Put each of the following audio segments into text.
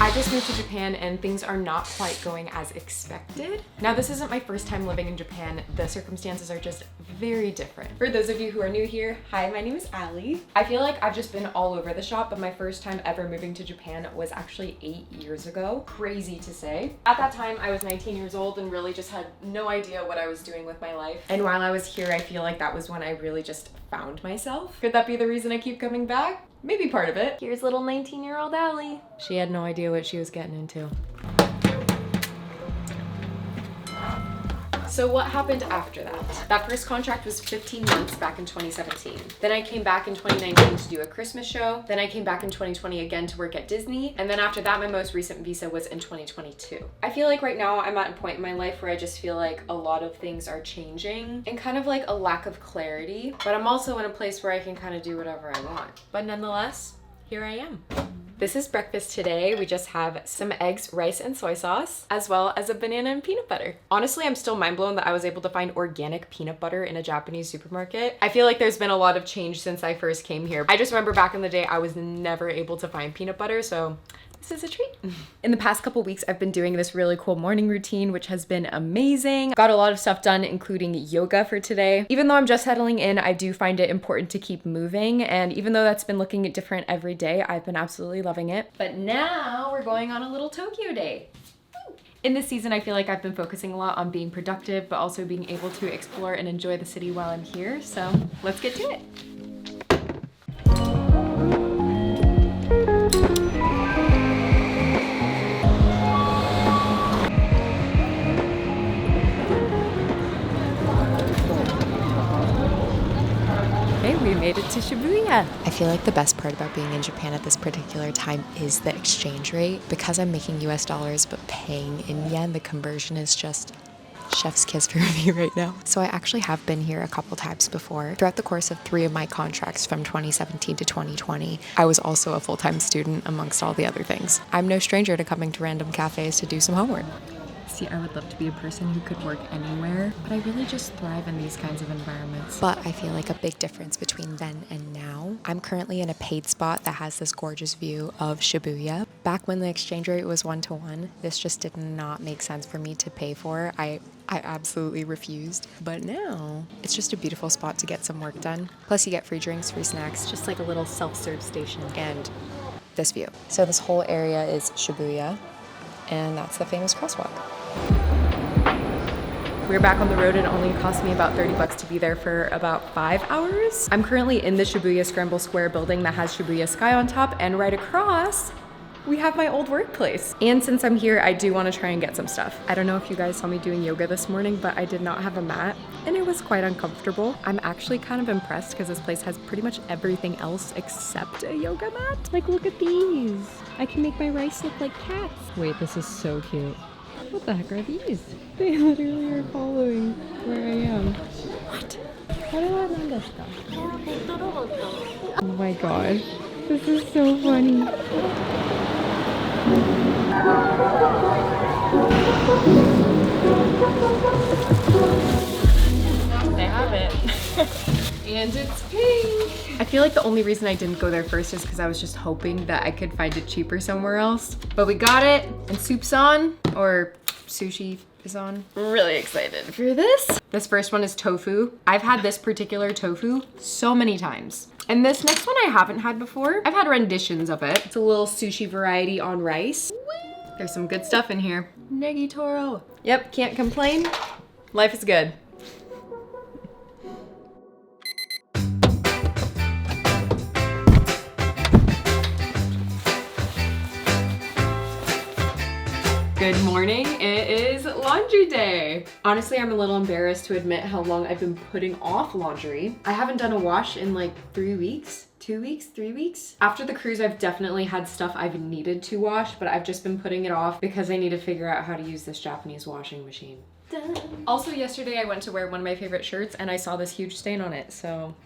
I just moved to Japan and things are not quite going as expected. Now, this isn't my first time living in Japan. The circumstances are just very different. For those of you who are new here, hi, my name is Ali. I feel like I've just been all over the shop, but my first time ever moving to Japan was actually 8 years ago. Crazy to say. At that time, I was 19 years old and really just had no idea what I was doing with my life. And while I was here, I feel like that was when I really just found myself. Could that be the reason I keep coming back? Maybe part of it. Here's little 19-year-old Allie. She had no idea what she was getting into. So what happened after that? That first contract was 15 months back in 2017. Then I came back in 2019 to do a Christmas show. Then I came back in 2020 again to work at Disney. And then after that, my most recent visa was in 2022. I feel like right now I'm at a point in my life where I just feel like a lot of things are changing and kind of like a lack of clarity. But I'm also in a place where I can kind of do whatever I want. But nonetheless, here I am. This is breakfast today. We just have some eggs, rice, and soy sauce, as well as a banana and peanut butter. Honestly, I'm still mind blown that I was able to find organic peanut butter in a Japanese supermarket. I feel like there's been a lot of change since I first came here. I just remember back in the day, I was never able to find peanut butter, so this is a treat. In the past couple weeks, I've been doing this really cool morning routine, which has been amazing. Got a lot of stuff done, including yoga for today. Even though I'm just settling in, I do find it important to keep moving. And even though that's been looking different every day, I've been absolutely loving it. But now we're going on a little Tokyo day. In this season, I feel like I've been focusing a lot on being productive, but also being able to explore and enjoy the city while I'm here. So let's get to it. We made it to Shibuya. I feel like the best part about being in Japan at this particular time is the exchange rate. Because I'm making US dollars but paying in yen, the conversion is just chef's kiss for me right now. So I actually have been here a couple times before. Throughout the course of 3 of my contracts from 2017 to 2020, I was also a full-time student amongst all the other things. I'm no stranger to coming to random cafes to do some homework. See, I would love to be a person who could work anywhere, but I really just thrive in these kinds of environments. But I feel like a big difference between then and now. I'm currently in a paid spot that has this gorgeous view of Shibuya. Back when the exchange rate was 1-to-1, this just did not make sense for me to pay for. I absolutely refused. But now, it's just a beautiful spot to get some work done. Plus you get free drinks, free snacks, just like a little self-serve station. And this view. So this whole area is Shibuya, and that's the famous crosswalk. We're back on the road and it only cost me about 30 bucks to be there for about 5 hours. I'm currently in the Shibuya Scramble Square building that has Shibuya Sky on top, and right across, we have my old workplace. And since I'm here, I do want to try and get some stuff. I don't know if you guys saw me doing yoga this morning, but I did not have a mat and it was quite uncomfortable. I'm actually kind of impressed because this place has pretty much everything else except a yoga mat. Like, look at these. I can make my rice look like cats. Wait, this is so cute. What the heck are these? They literally are following where I am. What? Oh my god. This is so funny. They have it. And it's pink. I feel like the only reason I didn't go there first is because I was just hoping that I could find it cheaper somewhere else. But we got it, and soup's on, or sushi is on. I'm really excited for this. This first one is tofu. I've had this particular tofu so many times. And this next one I haven't had before. I've had renditions of it. It's a little sushi variety on rice. There's some good stuff in here. Negi toro. Yep, can't complain. Life is good. Good morning, it is laundry day. Honestly, I'm a little embarrassed to admit how long I've been putting off laundry. I haven't done a wash in like 3 weeks. 2 weeks, 3 weeks. After the cruise, I've definitely had stuff I've needed to wash, but I've just been putting it off because I need to figure out how to use this Japanese washing machine. Dun. Also, yesterday I went to wear one of my favorite shirts and I saw this huge stain on it, so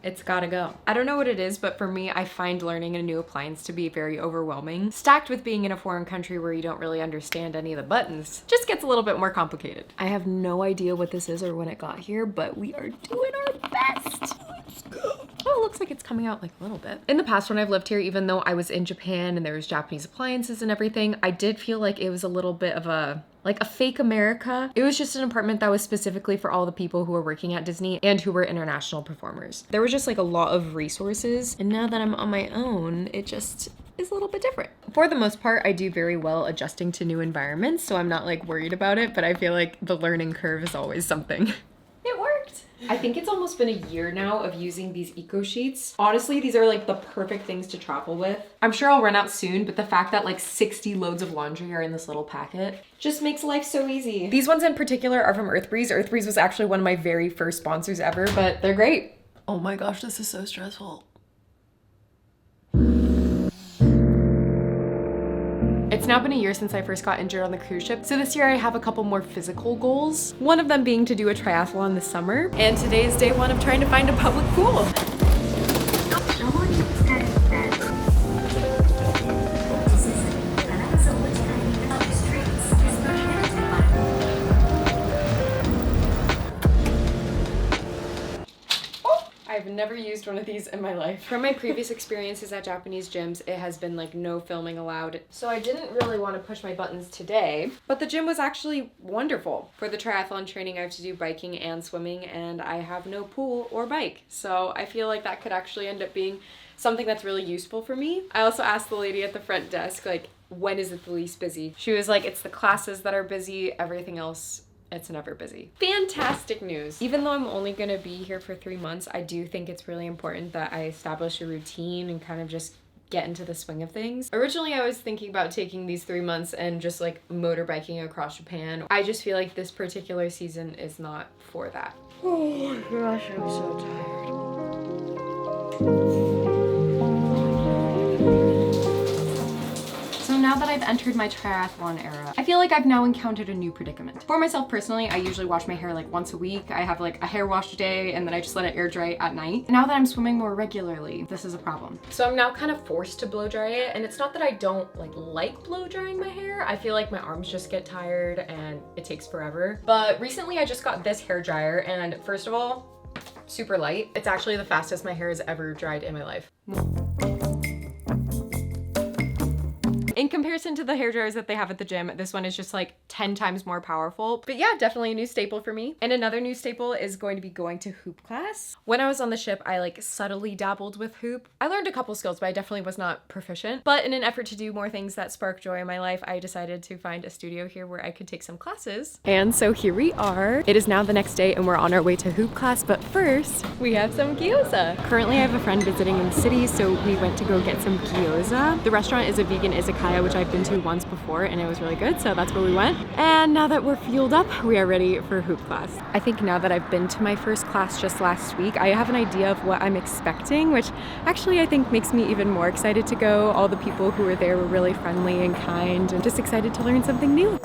it's gotta go. I don't know what it is, but for me, I find learning a new appliance to be very overwhelming. Stacked with being in a foreign country where you don't really understand any of the buttons, just gets a little bit more complicated. I have no idea what this is or when it got here, but we are doing our best. Let's go. Oh, it looks like it's coming out like a little bit. In the past when I've lived here, even though I was in Japan and there was Japanese appliances and everything, I did feel like it was a little bit of a fake America. It was just an apartment that was specifically for all the people who were working at Disney and who were international performers. There was just like a lot of resources. And now that I'm on my own, it just is a little bit different. For the most part, I do very well adjusting to new environments, so I'm not like worried about it, but I feel like the learning curve is always something. It worked. I think it's almost been a year now of using these eco sheets. Honestly, these are like the perfect things to travel with. I'm sure I'll run out soon, but the fact that like 60 loads of laundry are in this little packet just makes life so easy. These ones in particular are from Earthbreeze. Earthbreeze was actually one of my very first sponsors ever, but they're great. Oh my gosh, this is so stressful. It's now been a year since I first got injured on the cruise ship, so this year I have a couple more physical goals. One of them being to do a triathlon this summer, and today is day one of trying to find a public pool. I've never used one of these in my life. From my previous experiences at Japanese gyms, it has been like no filming allowed. So I didn't really want to push my buttons today, but the gym was actually wonderful. For the triathlon training, I have to do biking and swimming, and I have no pool or bike. So I feel like that could actually end up being something that's really useful for me. I also asked the lady at the front desk, like, when is it the least busy? She was like, it's the classes that are busy, everything else it's never busy. Fantastic news. Even though I'm only gonna be here for 3 months, I do think it's really important that I establish a routine and kind of just get into the swing of things. Originally, I was thinking about taking these 3 months and just like motorbiking across Japan. I just feel like this particular season is not for that. Oh my gosh, I'm so tired. Now that I've entered my triathlon era, I feel like I've now encountered a new predicament. For myself personally, I usually wash my hair like once a week. I have like a hair wash day and then I just let it air dry at night. Now that I'm swimming more regularly, this is a problem. So I'm now kind of forced to blow dry it, and it's not that I don't like blow drying my hair. I feel like my arms just get tired and it takes forever. But recently I just got this hair dryer, and first of all, super light. It's actually the fastest my hair has ever dried in my life. In comparison to the hair dryers that they have at the gym, this one is just like 10 times more powerful. But yeah, definitely a new staple for me. And another new staple is going to be going to hoop class. When I was on the ship, I like subtly dabbled with hoop. I learned a couple skills, but I definitely was not proficient. But in an effort to do more things that spark joy in my life, I decided to find a studio here where I could take some classes. And so here we are. It is now the next day and we're on our way to hoop class, but first we have some gyoza. Currently I have a friend visiting in the city, so we went to go get some gyoza. The restaurant is a vegan izakaya, which I've been to once before and it was really good, so that's where we went. And now that we're fueled up, we are ready for hoop class. I think now that I've been to my first class just last week, I have an idea of what I'm expecting, which actually I think makes me even more excited to go. All the people who were there were really friendly and kind, and just excited to learn something new.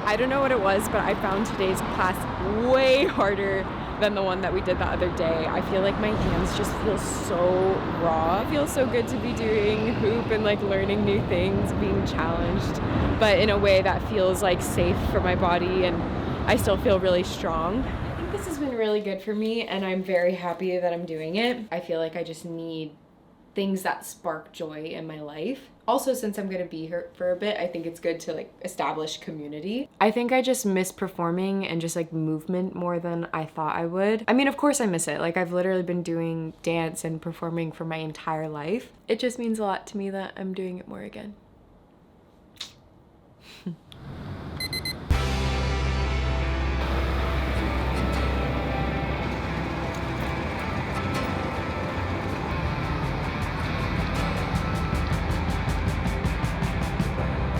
I don't know what it was, but I found today's class way harder than the one that we did the other day. I feel like my hands just feel so raw. It feels so good to be doing hoop and like learning new things, being challenged, but in a way that feels like safe for my body, and I still feel really strong. I think this has been really good for me, and I'm very happy that I'm doing it. I feel like I just need things that spark joy in my life. Also, since I'm gonna be here for a bit, I think it's good to like establish community. I think I just miss performing and just like movement more than I thought I would. I mean, of course I miss it. Like, I've literally been doing dance and performing for my entire life. It just means a lot to me that I'm doing it more again.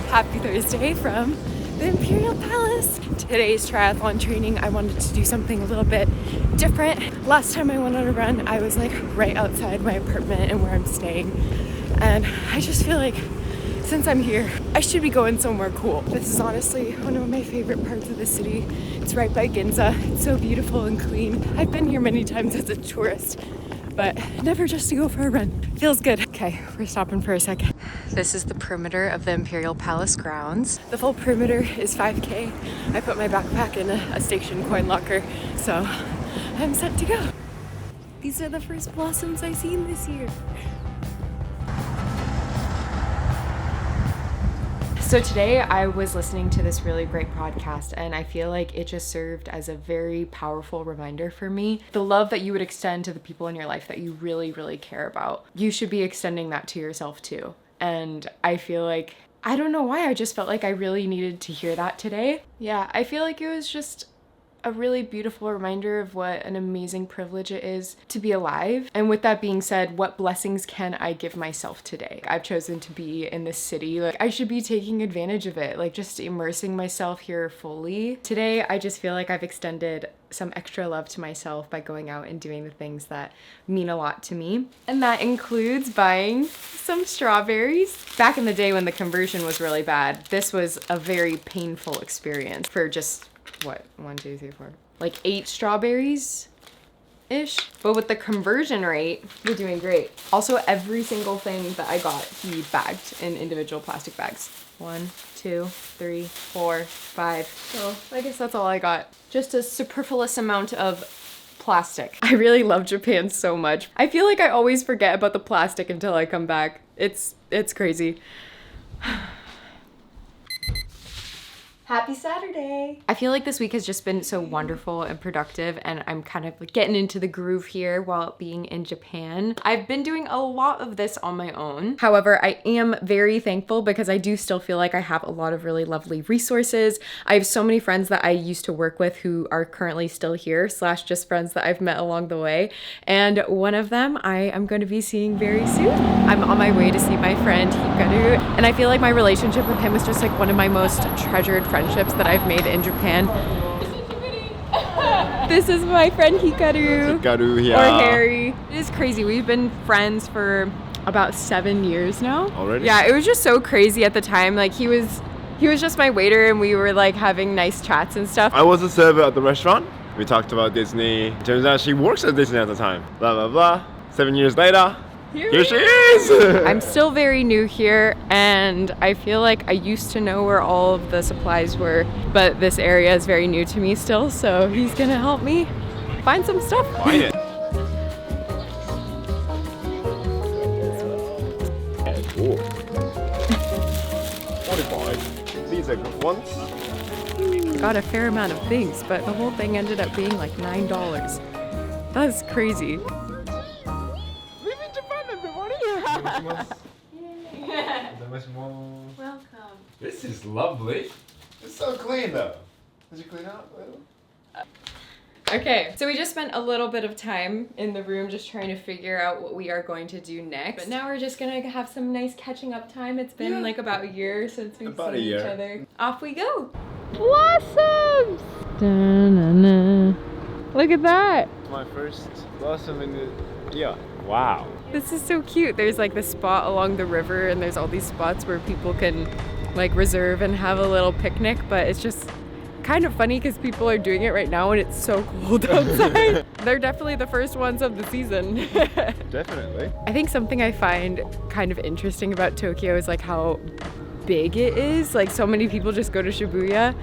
Happy Thursday from the Imperial Palace. Today's triathlon training, I wanted to do something a little bit different. Last time I went on a run, I was like right outside my apartment and where I'm staying. And I just feel like since I'm here, I should be going somewhere cool. This is honestly one of my favorite parts of the city. It's right by Ginza. It's so beautiful and clean. I've been here many times as a tourist, but never just to go for a run. Feels good. Okay, we're stopping for a second. This is the perimeter of the Imperial Palace grounds. The full perimeter is 5K. I put my backpack in a station coin locker, so I'm set to go. These are the first blossoms I've seen this year. So today I was listening to this really great podcast, and I feel like it just served as a very powerful reminder for me. The love that you would extend to the people in your life that you really, really care about, you should be extending that to yourself too. And I feel like, I don't know why, I just felt like I really needed to hear that today. Yeah, I feel like it was just a really beautiful reminder of what an amazing privilege it is to be alive. And with that being said, what blessings can I give myself today? I've chosen to be in this city. Like, I should be taking advantage of it, like just immersing myself here fully. Today, I just feel like I've extended some extra love to myself by going out and doing the things that mean a lot to me. And that includes buying some strawberries. Back in the day when the conversion was really bad, this was a very painful experience for just what, 1, 2, 3, 4, like 8 strawberries ish. But with the conversion rate, we're doing great. Also, every single thing that I got, he bagged in individual plastic bags. 1, 2, 3, 4, 5. So I guess that's all I got. Just a superfluous amount of plastic. I really love Japan so much. I feel like I always forget about the plastic until I come back. It's crazy. Happy Saturday! I feel like this week has just been so wonderful and productive, and I'm kind of getting into the groove here while being in Japan. I've been doing a lot of this on my own. However, I am very thankful because I do still feel like I have a lot of really lovely resources. I have so many friends that I used to work with who are currently still here, / just friends that I've met along the way. And one of them I am going to be seeing very soon. I'm on my way to see my friend Hikaru, and I feel like my relationship with him is just like one of my most treasured friendships that I've made in Japan. This is my friend Hikaru. Hikaru, yeah. Or Harry. It is crazy. We've been friends for about 7 years now. Already? Yeah, it was just so crazy at the time. Like he was just my waiter, and we were like having nice chats and stuff. I was a server at the restaurant. We talked about Disney. Turns out she works at Disney at the time. Blah, blah, blah. 7 years later, here she is! I'm still very new here, and I feel like I used to know where all of the supplies were, but this area is very new to me still, so he's gonna help me find some stuff. Find it. Cool. 45. These are good ones. Got a fair amount of things, but the whole thing ended up being like $9. That's crazy. Welcome. This is lovely. It's so clean though. Did you clean up a little? Okay, so we just spent a little bit of time in the room just trying to figure out what we are going to do next. But now we're just gonna have some nice catching up time. It's been like about a year since we've seen each other. Off we go. Blossoms! Da-na-na. Look at that. My first blossom in the year. Wow. This is so cute. There's like this spot along the river, and there's all these spots where people can like reserve and have a little picnic, but it's just kind of funny because people are doing it right now and it's so cold outside. They're definitely the first ones of the season. Definitely. I think something I find kind of interesting about Tokyo is like how big it is. Like so many people just go to Shibuya,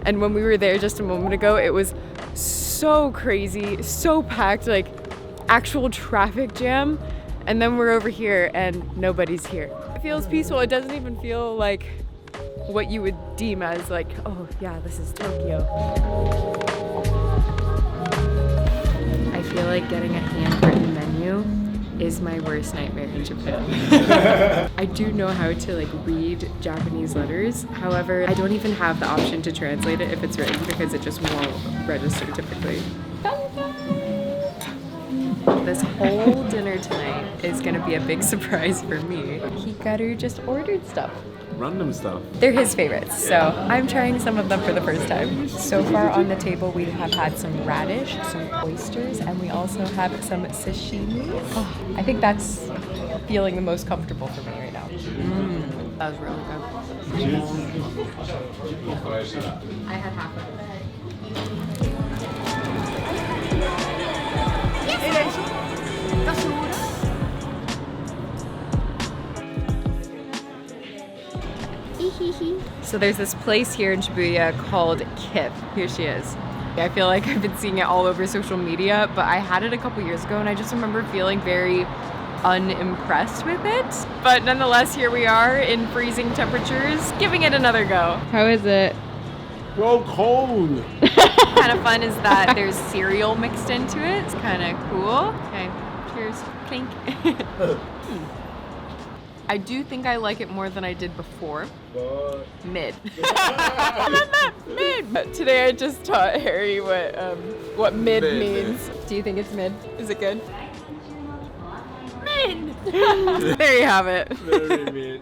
and when we were there just a moment ago, it was so crazy, so packed, like actual traffic jam. And then we're over here and nobody's here. It feels peaceful. It doesn't even feel like what you would deem as like, oh yeah, this is Tokyo. I feel like getting a handwritten menu is my worst nightmare in Japan. I do know how to like read Japanese letters. However, I don't even have the option to translate it if it's written because it just won't register typically. This whole dinner tonight is gonna be a big surprise for me. Hikaru just ordered stuff. random stuff. They're his favorites, so I'm trying some of them for the first time. So far on the table we have had some radish, some oysters, and we also have some sashimi. Oh, I think that's feeling the most comfortable for me right now. That was really good. I had half of it. So there's this place here in Shibuya called Kip. Here she is. I feel like I've been seeing it all over social media, but I had it a couple years ago and I just remember feeling very unimpressed with it. But nonetheless, here we are in freezing temperatures, giving it another go. How is it? So cold. Kind of fun is that there's cereal mixed into it. It's kind of cool. Okay, cheers. Clink. I do think I like it more than I did before. Mid. Mid. Today I just taught Harry what mid means. Do you think it's mid? Is it good? Mid. There you have it. Very mid.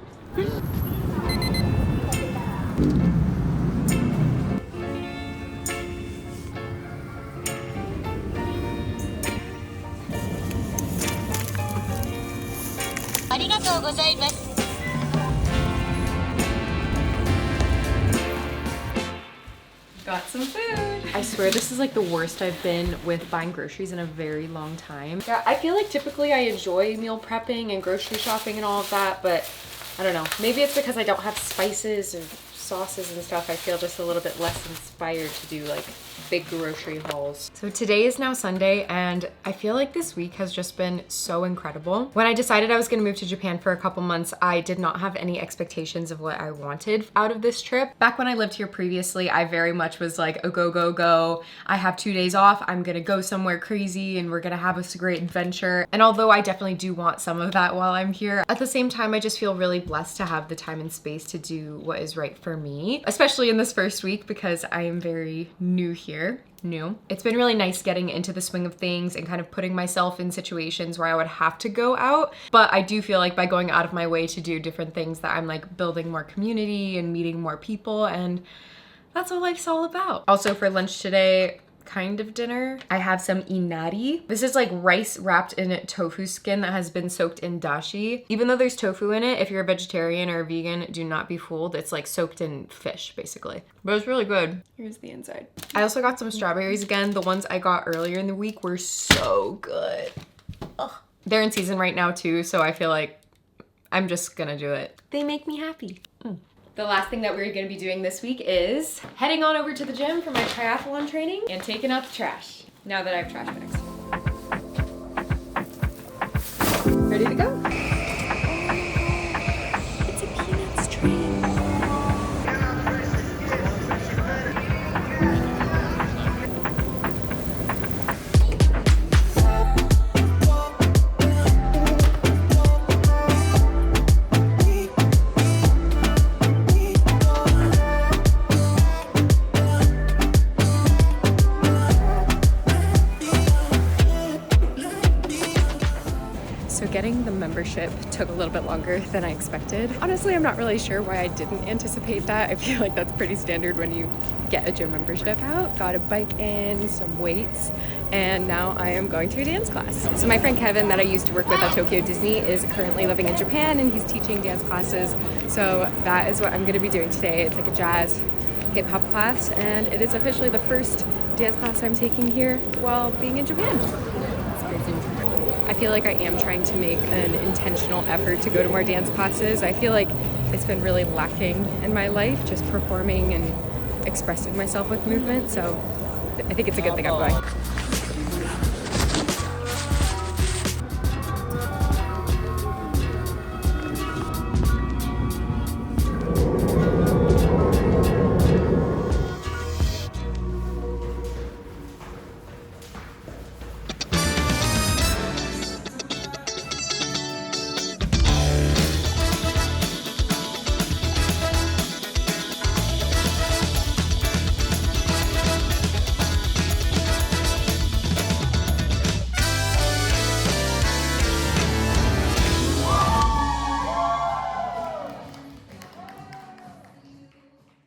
Got some food. I swear this is like the worst I've been with buying groceries in a very long time. Yeah, I feel like typically I enjoy meal prepping and grocery shopping and all of that, but I don't know. Maybe it's because I don't have spices or sauces and stuff. I feel just a little bit less inspired to do like big grocery hauls. So today is now Sunday and I feel like this week has just been so incredible. When I decided I was gonna move to Japan for a couple months, I did not have any expectations of what I wanted out of this trip. Back when I lived here previously, I very much was like a go, go, go. I have 2 days off. I'm gonna go somewhere crazy and we're gonna have a great adventure. And although I definitely do want some of that while I'm here, at the same time, I just feel really blessed to have the time and space to do what is right for me, especially in this first week because I am very new here. It's been really nice getting into the swing of things and kind of putting myself in situations where I would have to go out. But I do feel like by going out of my way to do different things that I'm like building more community and meeting more people, and that's what life's all about. Also for lunch today, kind of dinner, I have some inari. This is like rice wrapped in tofu skin that has been soaked in dashi. Even though there's tofu in it, if you're a vegetarian or a vegan, do not be fooled. It's like soaked in fish basically. But it's really good. Here's the inside. I also got some strawberries again. The ones I got earlier in the week were so good. Ugh. They're in season right now too, so I feel like I'm just gonna do it. They make me happy. The last thing that we're gonna be doing this week is heading on over to the gym for my triathlon training and taking out the trash, now that I have trash bags. Ready to go? It's a peanuts train. Getting the membership took a little bit longer than I expected. Honestly, I'm not really sure why I didn't anticipate that. I feel like that's pretty standard when you get a gym membership. Got a bike in, some weights, and now I am going to a dance class. So my friend Kevin that I used to work with at Tokyo Disney is currently living in Japan and he's teaching dance classes. So that is what I'm gonna be doing today. It's like a jazz hip hop class and it is officially the first dance class I'm taking here while being in Japan. It's crazy. I feel like I am trying to make an intentional effort to go to more dance classes. I feel like it's been really lacking in my life, just performing and expressing myself with movement. So I think it's a good thing I'm going.